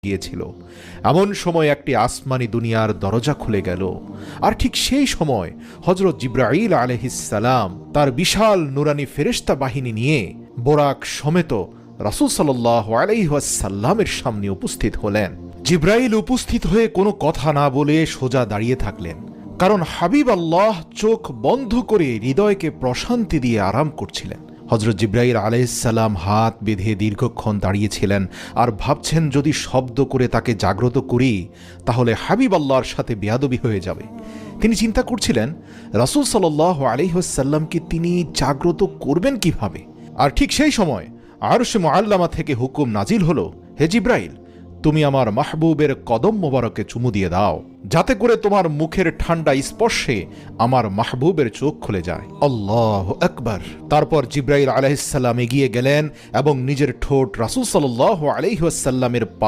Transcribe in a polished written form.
গিয়েছিল। এমন সময় একটি আসমানি দুনিয়ার দরজা খুলে গেল, আর ঠিক সেই সময় হযরত জিবরাইল আলাইহিস সালাম তার বিশাল নুরানি ফেরেশতা বাহিনী নিয়ে বোরাক সমেত রাসূল সাল্লাল্লাহু আলাইহি ওয়াসাল্লামের সামনে উপস্থিত হলেন। জিবরাইল উপস্থিত হয়ে কোনো কথা না বলে সোজা দাঁড়িয়ে থাকলেন, কারণ হাবিব আল্লাহ চোখ বন্ধ করে হৃদয়কে প্রশান্তি দিয়ে আরাম করছিলেন। হযরত জিবরাইল আলাইহিস সালাম হাত বেঁধে দীর্ঘক্ষণ দাঁড়িয়েছিলেন আর ভাবছেন, যদি শব্দ করে তাকে জাগ্রত করি তাহলে হাবিব আল্লাহর সাথে বেয়াদবি হয়ে যাবে। তিনি চিন্তা করছিলেন রাসূল সাল্লাল্লাহু আলাইহি ওয়াসাল্লামকে তিনি জাগ্রত করবেন কিভাবে। আর ঠিক সেই সময় আরশে মুআল্লামা থেকে হুকুম নাজিল হলো, হে জিবরাইল, তুমি আমার মাহবুবের কদম মোবারকে চুমু দিয়ে দাও, যাতে করে তোমার মুখের ঠান্ডা স্পর্শে আমার মাহবুবের চোখ খুলে যায়। আল্লাহু আকবার। তারপর জিবরাইল আলাইহিস সালাম এগিয়ে গেলেন এবং নিজের ঠোঁট রাসূল সাল্লাল্লাহু আলাইহি ওয়াসাল্লামের পা